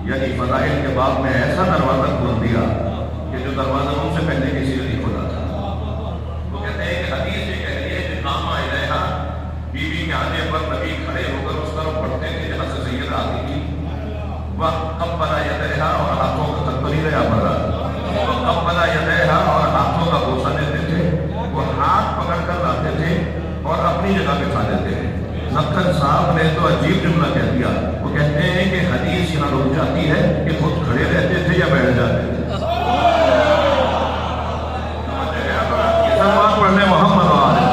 یعنی فضائل کے باب میں ایسا دروازہ کھول دیا کہ جو دروازہ ان سے پہلے کسی نے نہیں کھولا تھا۔ وہ کہتے ہیں کہ حدیث یہ کہہ رہی ہے کہ نامہ الیہا، بی بی کے آنے پر نبی کھڑے ہو کر اس طرف پڑھتے تھے جہاں سے سیدہ آتی تھی، وہ قبلہ یدیہا، اور ہاتھوں کا تقبیر یا برا، وہ قبلہ یدیہا، اور ہاتھوں کا بوسہ دیتے تھے، وہ ہاتھ پکڑ کر لاتے تھے اور اپنی جگہ پہ کھا دیتے ہیں۔ نقل صاحب نے تو عجیب جملہ کہہ دیا، وہ کہتے ہیں کہ حدیث یہاں رک جاتی ہے کہ خود کھڑے رہتے تھے یا بیٹھ جاتے تھے۔ سلوات پڑھنے محمد والے۔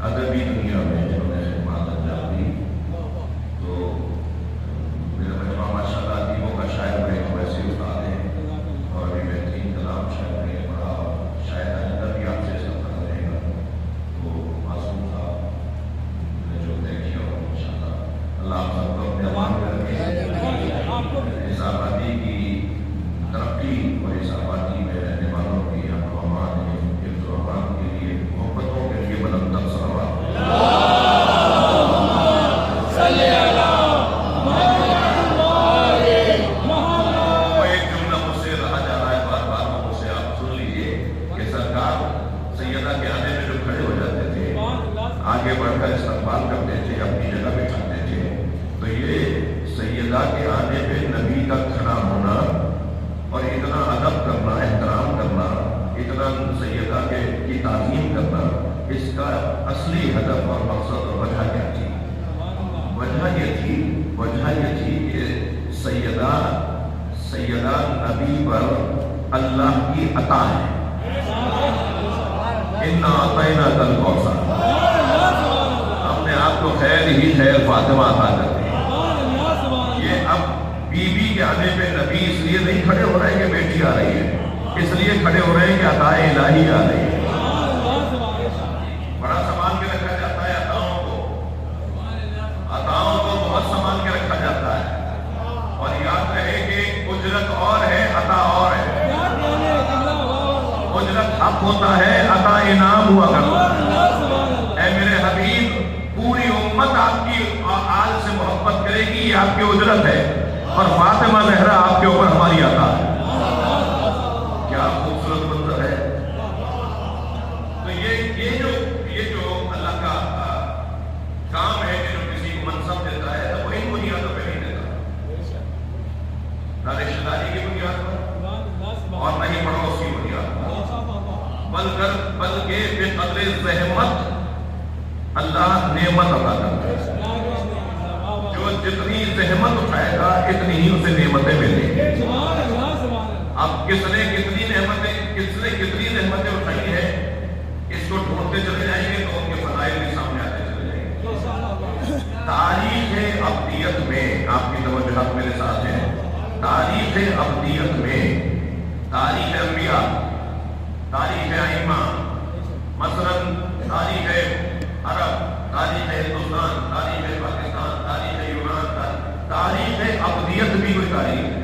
ادبی دنیا میں جنہوں نے خدمات انجام دی، تو میرا مجمع ماشاء اللہ ادیبوں کا شاعر بڑے ویسے استاد ہیں اور ابھی بہترین کلام شاعر نے پڑھا، شاید آئندہ بھی آپ سے سفر رہے گا۔ تو معصوم صاحب نے جو طے کیا ہو ماشاء اللہ، اللہ آپ سب کو اپنے امان میں رکھے، اس آبادی کی ترقی اور اس آبادی میں رہنے والوں کی امن و امان، حفظ و امان کے لیے، محبتوں کے لیے بلند تر صلوات۔ ایک جملہ مجھ سے رہا جا رہا ہے بار بار، مجھ سے آپ سن لیجئے کہ سرکار سیدہ کے آنے میں جو کھڑے ہو جاتے تھے، آگے بڑھ کر استقبال کرتے تھے، اپنی جگہ بٹھاتے تھے، تو یہ سیدہ کے آنے پہ نبی کا کھڑا ہونا اور اتنا ادب کرنا، احترام کرنا، اتنا سیدہ کی تعظیم کرنا، اس کا اصلی ہدف اور مقصد اور وجہ کیا تھی؟ وجہ یہ تھی کہ سیدہ نبی پر اللہ کی عطا ہے۔ اِنَّا أَعْطَيْنَاكَ الْكَوْثَرَ، اپنے آپ کو خیر ہی خیر فاطمہ عطا کرتے ہیں۔ یہ اب بی بی کے آنے پہ نبی اس لیے نہیں کھڑے ہو رہے کہ بیٹی آ رہی ہے، اس لیے کھڑے ہو رہے ہیں کہ عطا الہی آ رہی ہے۔ بڑا سامان کے رکھا جاتا ہے عطاؤں کو بہت سامان کے رکھا جاتا ہے، اور یاد رہے کہ اجرت اور ہے، عطا اور ہے۔ اجرت حق ہوتا ہے، عطا انعام ہوا کرتا ہے۔ اے میرے حبیب، پوری امت آپ کی آل سے محبت کرے گی، یہ آپ کی اجرت ہے، اور فاطمہ زہرا آپ کے اوپر ہماری عطا ہے۔ کیا خوبصورت منظر ہے۔ تو یہ جو اللہ کا کام ہے کہ جو کسی کو منصب دیتا ہے تو وہ ان بنیادوں پہ نہیں دیتا، نہ رشتہ داری کی بنیاد پر اور نہ ہی پڑوس کی بنیاد پر، بلکہ بے قدر زحمت اللہ نعمت عطا کرتا ہے۔ جو جتنی زحمت اٹھائے گا اتنی ہی اسے نعمتیں ملیں گی۔ اب کس نے کتنی نعمتیں اٹھائی ہیں، اس کو ڈھونڈتے چلے جائیں گے تو ان کے فضائل بھی سامنے آتے چلے جائیں گے۔ تاریخ ابدیت میں، آپ کی توجہات میرے ساتھ ہیں، تاریخ ابدیت میں، تاریخ انبیاء، تاریخ ائمہ، مثلاً تاریخ عرب، تاریخ ہندوستان، تاریخ پاکستان، تاریخ یونان، تاریخ ابدیت بھی کوئی تاریخ ہے،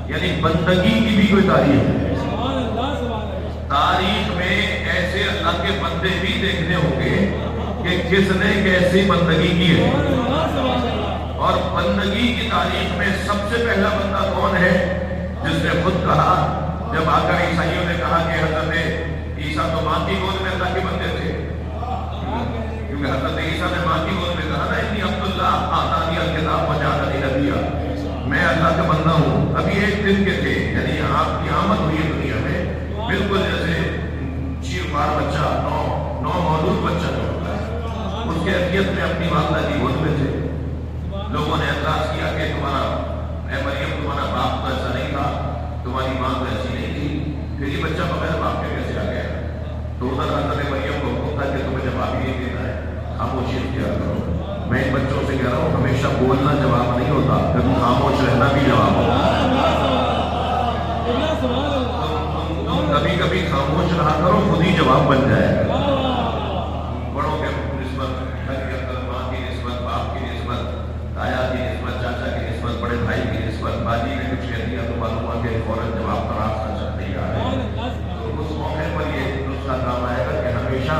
یعنی بندگی کی بھی کوئی تاریخ ہے۔ تاریخ میں ایسے اللہ کے بندے بھی دیکھنے ہوں گے کہ کس نے کیسی بندگی کی ہے، اور بندگی کی تاریخ میں سب سے پہلا بندہ کون ہے؟ جس نے خود کہا، جب آ کر عیسائیوں نے کہا کہ حضرت عیسیٰ تو ماں کی گود میں اللہ کے بندے تھے، کیونکہ حضرت عیسیٰ نے ماں کی گود میں کہا نا، انی عبداللہ آتانی الکتاب وجعلنی نبیا، میں اللہ کا بندہ ہوں۔ ابھی ایک دن کے تھے، یعنی آپ کی آمد ہوئی ہے دنیا میں، بالکل جیسے چیرپار بچہ، نو مولود بچہ جو ہوتا ہے، कैफियत में अपनी वालदा की गोद में थे। लोगों ने एतराज किया कि तुम्हारा मरियम तुम्हारा बाप तो ऐसा नहीं था, तुम्हारी माँ तो ऐसी नहीं थी, फिर ये बच्चा बगैर बाप के कैसे आ गया? तो उधर हज़रत मरियम को हुक्म था कि तुम्हें जवाब ही नहीं देना है, खामोशी किया करो। मैं इन बच्चों से कह रहा हूँ हमेशा बोलना जवाब नहीं होता, कभी खामोश रहना भी जवाब होता। कभी कभी खामोश रहा करो, खुद ही जवाब बन जाएगा। बड़ों के निस्बत, माँ की निस्बत, बाप की निस्बत, ताया की निस्बत, चाचा की निस्बत, बड़े भाई की निस्बत, बाजी ने कुछ कह दिया तो मालूम हुआ कि फौरन जवाब तलाश कर सकते ही आ रहे हैं। तो उस मौके पर ये नुस्खा काम आएगा कि हमेशा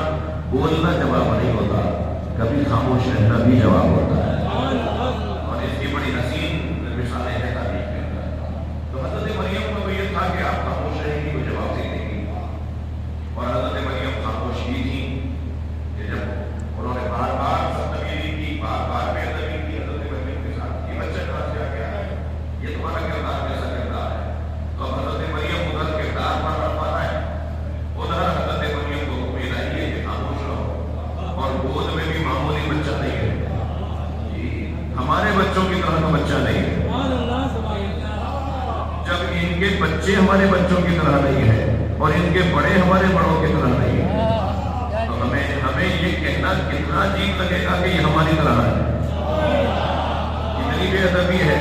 बोलना जवाब नहीं होता, कभी खामोश रहना भी जवाब होता है। और इसकी बड़ी हसीन मिसालें हैं तारीख के अंदर। तो हज़रत मरियम को तो ये था कि आप खामोश रहेंगी तो जवाब दे देंगी, और हज़रत मरियम खामोश ही थी कि जब उन्होंने बार बार बदतमीजी की, बार बार बेअदबी की हज़रत मरियम के साथ, ये बच्चा कहाँ से आ गया है, ये तुम्हारा किरदार कैसा किरदार है? तो अब हज़रत मरियम उधर किरदार पर रखवाना है, उधर हज़रत मरियम को मिलाइए कि खामोश रहो, और गोद में भी मामूली बच्चा नहीं है, हमारे बच्चों की तरह का बच्चा नहीं है। जब इनके बच्चे हमारे बच्चों की तरह नहीं है और इनके बड़े हमारे बड़ों की तरह नहीं है, तो हमें ये कहना कितना अजीब लगेगा कि ये हमारी तरह है, इतनी बेअदबी है।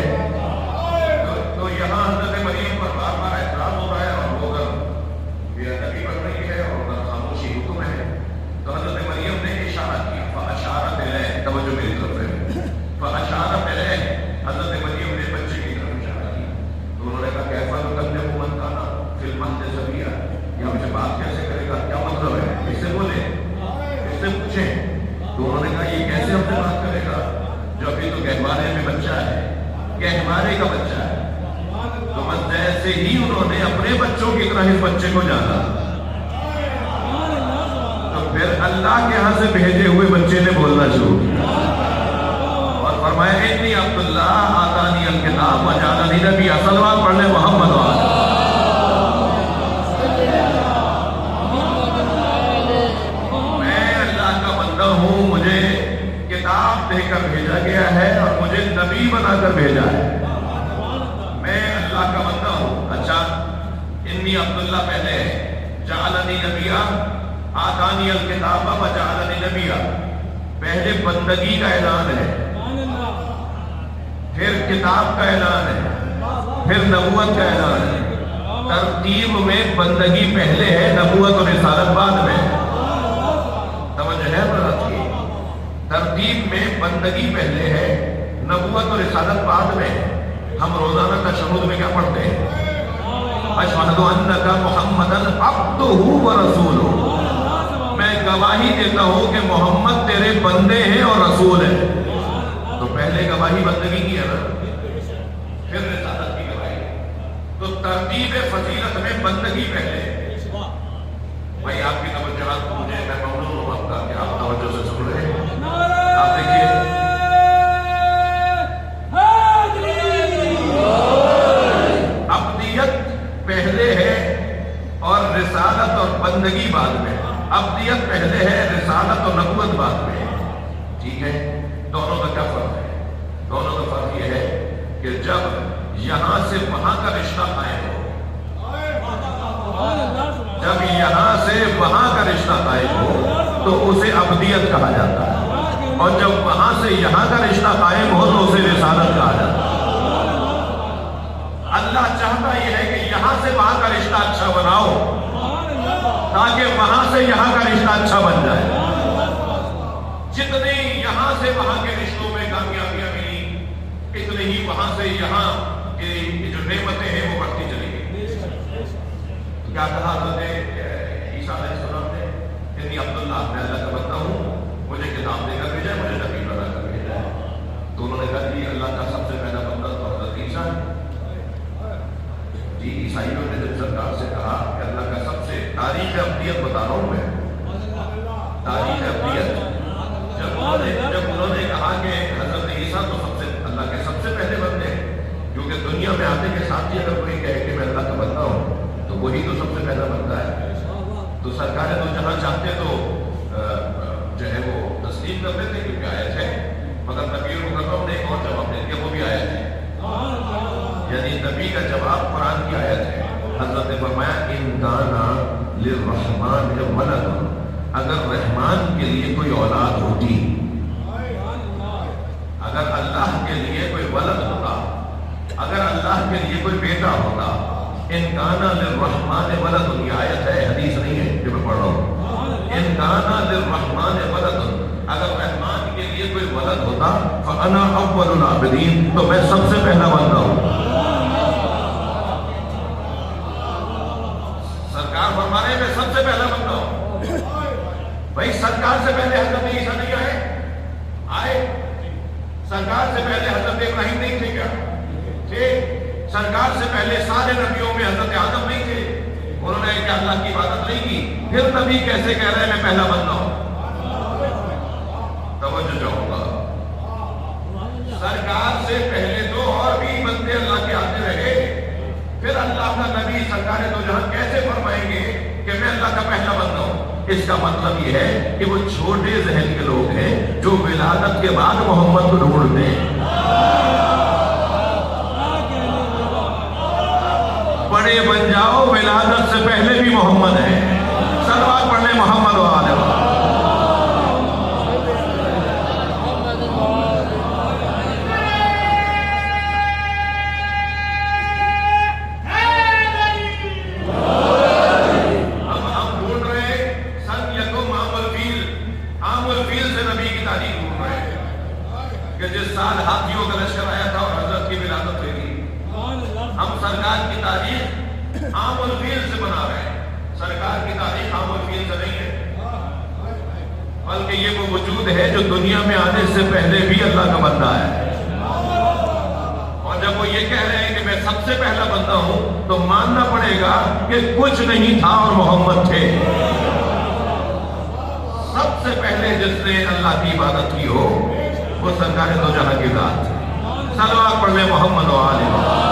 तो यहाँ हज़रत मरियम पर बार बार एतराज़ हो रहा है और वो बेअदबी बढ़ रही है और खामोशी हुक्म है। तो हज़रत मरियम ने इशारा किया, फ़अशारत इलैह, तवज्जो मेरी तरफ है, फ़अशारत इलैह, हज़रत मरियम ने बच्चे की तरफ इशारा किया। तो उन्होंने कहा कैफ़ा नुकल्लिमु मन काना फ़िल महदि सबीय्या, ये हमसे बात कैसे करेगा, क्या मतलब है, इससे बोले, इससे पूछें। तो उन्होंने कहा ये कैसे हमसे बात करेगा जो अभी तो गहवारे में बच्चा है, गहवारे का बच्चा है। तो बस जैसे ही उन्होंने अपने बच्चों की तरह इस बच्चे को जाना, तो फिर अल्लाह के यहाँ से भेजे हुए बच्चे ने बोलना शुरू किया और फरमाया इन्नी अब्दुल्लाह आतानी अल किताब व जअलनी नबिय्या, सलवात पढ़ ले मोहम्मद वाला। मैं अल्लाह का बंदा हूँ, मुझे किताब देकर भेजा गया है और मुझे नबी बनाकर भेजा है, मैं अल्लाह का बंदा हूँ। अच्छा, इन्नी अब्दुल्लाह पहले है, जअलनी नबिय्या, आतानी अल किताब व जअलनी नबिय्या, पहले बंदगी का ऐलान है, फिर किताब का ऐलान है, फिर नबूवत का ऐलान है। तरतीब में बंदगी पहले है, नबूवत और रिसालत बाद में। तवज्जो है बरात की, तरतीब में बंदगी पहले है, नबूवत और रिसालत बाद में। हम रोजाना तशहुद में क्या पढ़ते हैं? अशहदु अन्नका मुहम्मदन अब्दुहु व रसूलुहु, मैं गवाही देता हूं कि मोहम्मद तेरे बंदे हैं और रसूल है। तो पहले गवाही बंदगी की है ना, फिर रिसालत की गवाही। तो तरतीब फजीलत में बंदगी पहले। भाई आपकी तवज्जो मुझे, मैं ममनून हूं आपका कि आप तवज्जो से सुन रहे हैं। आप देखिए, अब्दियत पहले है और रिसालत और बंदगी बाद में। अब्दियत पहले है, रिसालत और नबूवत बाद में। ठीक है, दोनों का क्या फर्क है? दोनों का फर्क यह है कि जब यहां से वहां का रिश्ता कायम हो, जब यहां से वहां का रिश्ता कायम हो तो उसे अब्दियत कहा जाता है, और जब वहां से यहां का रिश्ता कायम हो तो उसे रिसालत कहा जाता है। अल्लाह चाहता यह है कि यहां से वहां का रिश्ता अच्छा बनाओ ताकि वहां से यहां का रिश्ता अच्छा बन जाए। जितने यहां से वहां के रिश्तों में कामयाबियां मिली, इतने ही वहां से यहां की जो नेमतें हैं वो बढ़ती चली गई। क्या कहा ईसा अलैहिस्सलाम ने, इन्नी अब्दुल्लाह, मैं अल्लाह का बंदा हूं, मुझे किताब देकर भेजा है, मुझे नबी बनाकर भेजा है। तो उन्होंने कहा जी अल्लाह का सबसे पहला बंदा तो हज़रत ईसा है। जी ईसाइयों ने जब सरकार से कहा कि अल्लाह का सबसे, तारीख अब्दियत बता रहा हूं मैं, तारीख अब्दियत, जब उन्होंने कहा कि हज़रत ईसा तो सबसे अल्लाह के सबसे पहले बंदे, क्योंकि दुनिया में आने के साथ ही अगर कोई कहे कि मैं अल्लाह का बंदा हूं तो वही तो सबसे पहला बंदा है। तो सरकारें तो जहां चाहते तो जो है वो तस्लीम कर देते نبی کا جواب قرآن کی آیت ہے. حضرت نے فرمایا ان کانا للرحمن ولد، اگر رحمان کے لیے کوئی اولاد ہوتی، اگر اللہ کے لیے کوئی ولد ہوتا، اگر اللہ کے لیے کوئی بیٹا ہوتا، ان کانا للرحمن ولد، یہ آیت ہے، حدیث نہیں ہے جو میں پڑھ رہا ہوں. ان کانا للرحمن ولد، اگر رحمان کے لیے کوئی ولد ہوتا فانا اول العابدین، تو میں سب سے پہلا بندہ ہوں. سرکار فرما رہے ہیں میں سب سے پہلا بندہ ہوں. بھائی سرکار سے پہلے حضرت عیسیٰ نہیں آئے؟ سرکار سے پہلے حضرت ابراہیم نہیں تھے کیا؟ تھے. سرکار سے پہلے سارے نبیوں میں حضرت آدم نہیں تھے؟ انہوں نے کیا اللہ کی عبادت نہیں کی؟ پھر نبی کیسے کہہ رہے ہیں میں پہلا بندہ ہوں؟ توجہ چاہوں گا. سرکار سے پہلے تو اور بھی بندے اللہ کے آتے رہے، پھر اللہ کا نبی سرکار دو جہاں کیسے فرمائیں گے کہ میں اللہ کا پہلا بندہ ہوں؟ اس کا مطلب یہ ہے کہ وہ چھوٹے ذہن کے لوگ ہیں جو ولادت کے بعد محمد کو ڈھونڈتے ہیں. بڑے بن جاؤ، ولادت سے پہلے بھی محمد ہے. صلوات پڑھنے محمد و آلہ محمد. کہ جس سال ہاتھیوں کا لشکر آیا تھا اور حضرت کی ولادت ہوئی تھی. ہم سرکار کی تاریخ عام الفیل سے بنا رہے ہیں. سرکار کی تاریخ عام الفیل سے نہیں ہے، بلکہ یہ وہ وجود ہے جو دنیا میں آنے سے پہلے بھی اللہ کا بندہ ہے. اور جب وہ یہ کہہ رہے ہیں کہ میں سب سے پہلا بندہ ہوں، تو ماننا پڑے گا کہ کچھ نہیں تھا اور محمد تھے. سب سے پہلے جس نے اللہ کی عبادت کی ہو وہ سرکار دو جہاں کی ذات. صلوات پڑھ لیں محمد و آلہ محمد.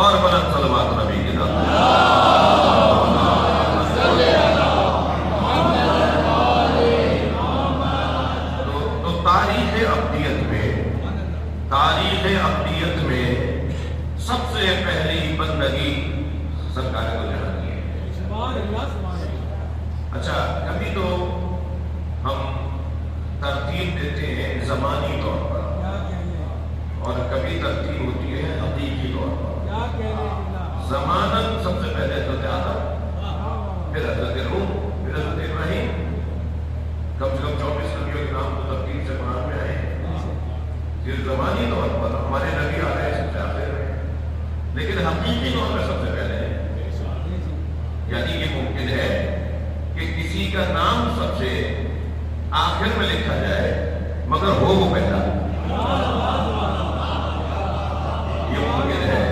اور بلند صلوات نبی کی ذات. تو تاریخ ابدیت میں سب سے پہلی بندگی سرکار دو جہاں کی ہے. اچھا، کبھی تو ہم ترتیب دیتے ہیں زمانی طور پر اور کبھی ترتیب ہوتی ہے حقیقی طور پر. زمانت سب سے پہلے حضرت آدم، پھر حضرت نوح، پھر حضرت ابراہیم. کم سے کم 24 نبیوں کے نام تو ترتیب سے قرآن میں آئے. پھر زمانی طور پر ہمارے نبی آ رہے ہیں سب سے آخر میں، لیکن حقیقی طور پر سب سے پہلے ہے. یعنی یہ ممکن ہے کہ کسی کا نام سب سے آخر میں لکھا جائے مگر ہو وہ پہلا. یہ ممکن ہے.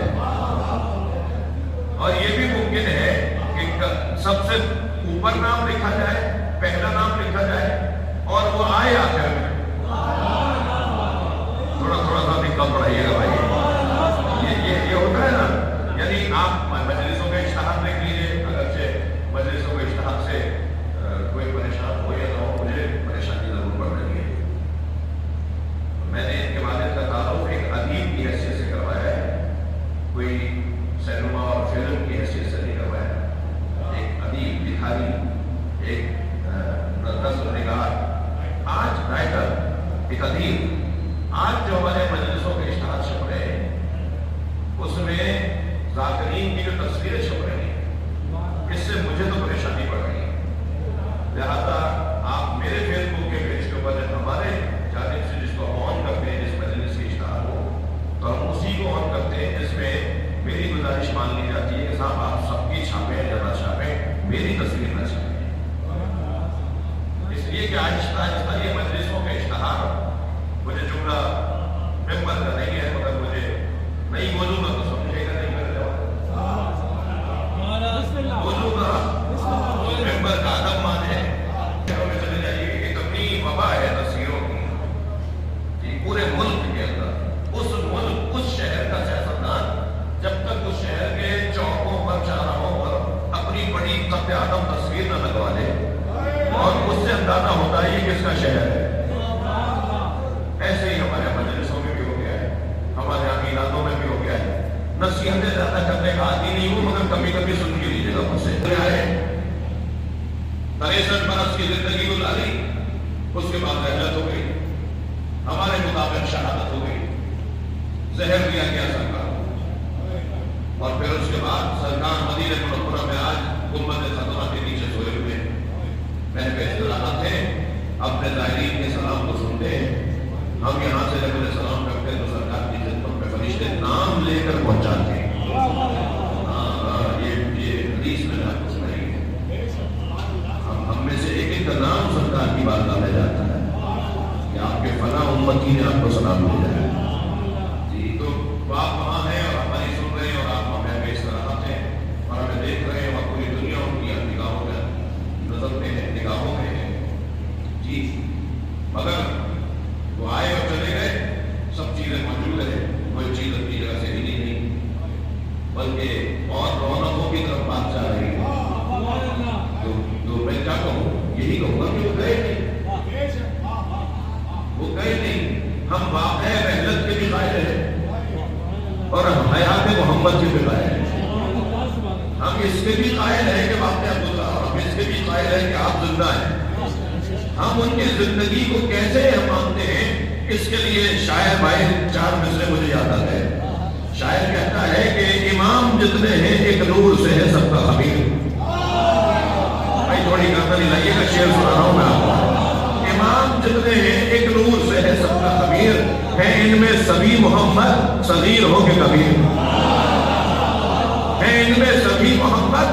اور یہ بھی ممکن ہے کہ سب سے اوپر نام لکھا جائے، پہلا نام لکھا جائے اور وہ آئے آخر میں. تھوڑا سا دقت پڑھائیے گا بھائی. یہ ہوتا ہے نا. یعنی آپ مجلسوں کا اشتہار دیکھ لیجیے. اگرچہ مجلسوں کے اشتہار سے کوئی پریشان ہو یا نہ ہو، مجھے پریشانی ضرور پڑ رہی ہے. میں نے ان کے والد کا تعارف ایک ادیب کی حیثیت سے کروایا ہے، کوئی سینما اور فلم کی حیثیت سے نہیں کروایا. ایک ادیب، لکھاری، ایک نثر نگار، آج رائٹر، ایک ادیب. آج جو ہمارے مجلسوں کے اشتہار چھپ رہے ہیں اس میں ذاکرین کی جو تصویریں چھپ رہی ہیں، اس سے مجھے تو پریشانی پڑ رہی ہے. لہذا آپ میرے فیس بک کے پیج کے اوپر ہمارے جانب سے جس کو آن کرتے ہیں، جس مجلس کی اشتہار ہو، تو ہم اسی کو آن کرتے ہیں جس میں میری گزارش مان لی جاتی ہے کہ صاحب آپ سب کی چھاپیں یا نہ چھاپیں، میری تصویر نہ چھاپیں. اس لیے کہ آہستہ آہستہ یہ مجلسوں کے اشتہار، مجھے جملہ ممبر کا نہیں ہے مگر مجھے نہیں بولوں گا تو سمجھے گا نہیں میرا جواب. بولوں گا ممبر کا ادب مان ہے. گھروں میں چلے جائیے. ایک اپنی وبا ہے تصویروں کی پورے ملک کے اندر. اس ملک، اس شہر کا سیاستدان جب تک اس شہر کے چوکوں پر، چوراہوں پر اپنی بڑی قد اعظم تصویر نہ لگوا لے، اور اس سے اندازہ ہوتا ہے یہ کس کا شہر ہے. करने का आदि नहीं हूँ, मगर कभी कभी सुन के लीजिएगा मुझसे। 63 बरस की जिंदगी गुजारी, उसके बाद रहलत हो गई, हमारे मुताबिक शहादत हो गई, जहर दिया गया सरकार, और फिर उसके बाद सरकार मदीने मुनव्वरा में आज गुंबद खतरा के नीचे सोए हुए महफिल इस्तराहत है। अपने ज़ायरीन के सलाम को सुनते हैं, हम यहाँ से जब उन्हें सलाम करते हैं तो सरकार की खिदमत में फरिश्ते नाम लेकर पहुँचाते हैं। ये हदीस में आपको सुनाई है, हम में से एक एक का नाम सरकार की बात डाला जाता है कि आपके फला उम्मती ने आपको सलाम भेजा है जी। तो आप वहाँ हैं और हमारी सुन रहे हैं और आप वहाँ पे इस तरह आते हैं और हमें देख रहे हैं और पूरी दुनिया उनकी निगाहों में नजर में है, निगाहों में है जी। मगर वो आए और चले गए, सब चीजें मौजूद है, कोई चीज अपनी जगह से हिली नहीं, बल्कि और रौनकों की तरफ बात जा रही है। तो मैं क्या कहूँ, यही कहूँगा कि वो गए नहीं, वो गए नहीं। हम वाक़े रहलत के भी कायल हैं और हम हयात मोहम्मद के भी कायल हैं। हम इसके भी कायल हैं कि वाक़या गुज़रा, और हम इसके भी कायल हैं कि आप जिंदा हैं। हम उनकी जिंदगी को कैसे हम मानते हैं, इसके लिए शायर भाई 4 मिसरे मुझे याद आ गए। शायर कहता है कि इमाम जितने हैं एक नूर से है सबका खबीर। भाई थोड़ी गर्दन हिलाइएगा, शेर सुना रहा हूं मैं आपको। इमाम जितने हैं एक नूर से है सबका खबीर, है इनमें सभी मोहम्मद सगीर हो के कबीर, है इनमें सभी मोहम्मद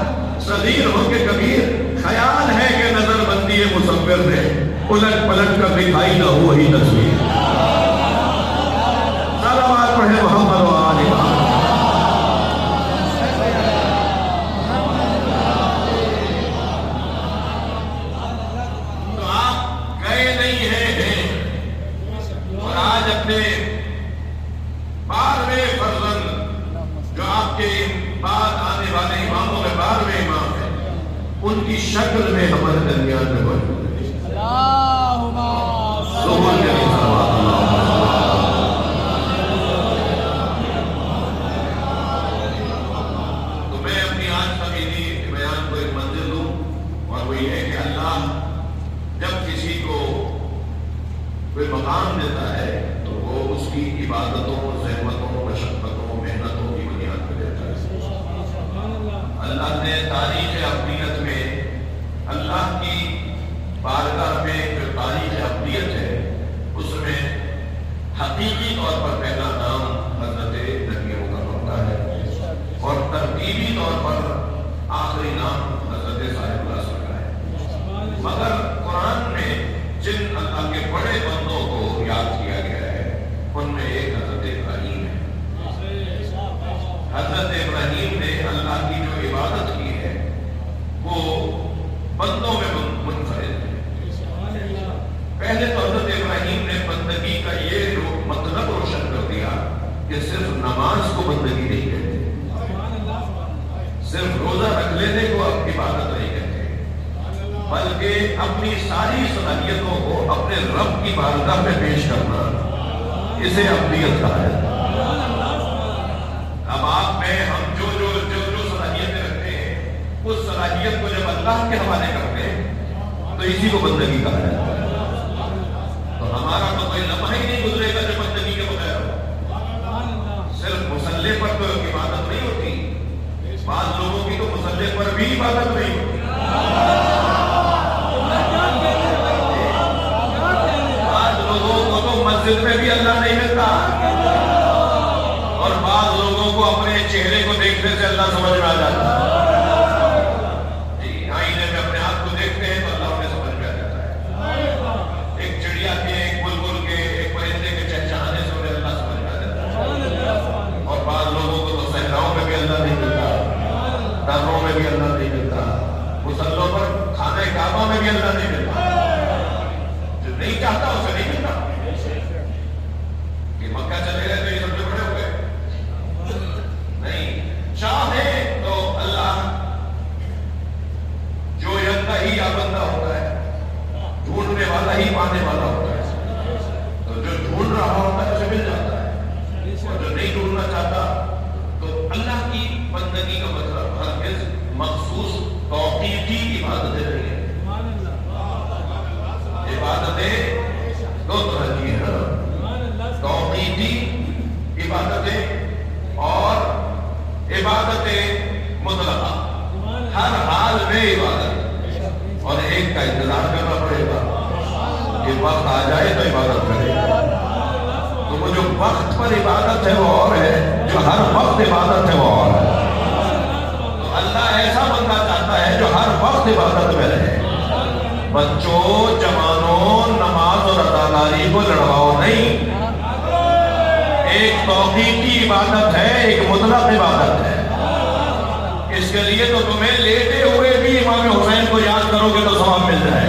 सगीर हो के कबीर। ख्याल है कि नजर बंदी मुसव्विर ने उलट पलट कर दिखाई ना हो वही तस्वीर। सलावत पढ़े मोहम्मद व आले तो आप गए नहीं हैं और आज अपने 12वें फर्जंद जो आपके बाद आने वाले इमामों में 12वें इमाम है, उनकी शक्ल में हमारे दरमियान में मौजूद है। तो मैं अपनी आज का मेरी बयान को एक मंजिल दूं, और वो ये है कि अल्लाह जब किसी को कोई मकाम देता है तो वो उसकी इबादतों, ज़हमतों, मशक्क़तों, मेहनतों की बुनियाद पर देता है। अल्लाह ने तारीख़ अब्दियत में, अल्लाह की बारगाह में जो तारीख़ अब्दियत है, उसमें हकीकी तौर पर पहला नाम हज़रत नबी का होता है और तरतीबी तौर पर आखिरी नाम हज़रत साहिबुल्लाह का है। मगर कुरान में जिन अल्लाह के बड़े बंदों को याद किया गया है, उनमें एक हज़रत इब्राहीम है। हज़रत इब्राहीम ने अल्लाह की जो इबादत की है वो बंदों में मुनफरिद है। पहले तो हज़रत इब्राहीम ने बंदगी का ये मतलब रोशन कर दिया कि सिर्फ नमाज को बंदगी नहीं कहते, सिर्फ रोजा रख लेने को इबादत नहीं कहते, बल्कि अपनी सारी सलाहियतों को अपने रब की बारगाह में पेश करना, इसे अब्दियत कहा जाता है। अब आप में हम जो सलाहियतें रखते हैं, उस सलाहियत को जब अल्लाह के हवाले करते हैं तो इसी को बंदगी कहा जाता है। तो हमारा तो कोई लम्हा ही नहीं गुजरेगा जो बंदगी के बगैर हो। सिर्फ मुसल्ले पर तो इबादत नहीं होती, बाद लोगों की तो मुसल्ले पर भी इबादत नहीं होती। बाद लोगों को तो मस्जिद में भी अल्लाह नहीं मिलता, और बाद लोगों को अपने चेहरे को देखने से अल्लाह समझ में आ जाता है। आईने में अपने आप को देखते हैं तो अल्लाह उन्हें समझ में आ जाता है। एक चिड़िया के, एक बुलबुल के, एक परिंदे के चहचहाने से उन्हें अल्लाह समझ में आ जाता है। और बाद लोगों को तो सहराओं में भी अल्लाह नहीं मिलता, दर्रों में भी अल्लाह नहीं मिलता, मुसल्लों पर खाने काबा में भी अल्लाह नहीं मिलता। जो नहीं चाहता उसे नहीं मिलता। कि मक्का चले गए तो ये सब बड़े हो गए, नहीं चाहे तो अल्लाह जो यंता ही बंदा होता है, ढूंढने वाला ही पाने वाला होता है। तो जो ढूंढ रहा होता है उसे मिल जाता है, और जो नहीं ढूंढना चाहता तो अल्लाह की मुतलका, हर हाल में इबादत। और एक का इंतजार करना पड़ेगा कि वक्त आ जाए तो इबादत करेगा। तो वो जो वक्त पर इबादत है वो और है, जो हर वक्त इबादत है वो और है। तो अल्लाह ऐसा बंदा चाहता है जो हर वक्त इबादत में रहे। बच्चों, जवानों, नमाज और अदादारी को लड़वाओ नहीं। एक तौक़ीफ़ी इबादत है, एक मुतलक इबादत है। इसके लिए तो तुम्हें लेटे हुए भी इमाम हुसैन को याद करोगे तो सवाब मिल जाएगा।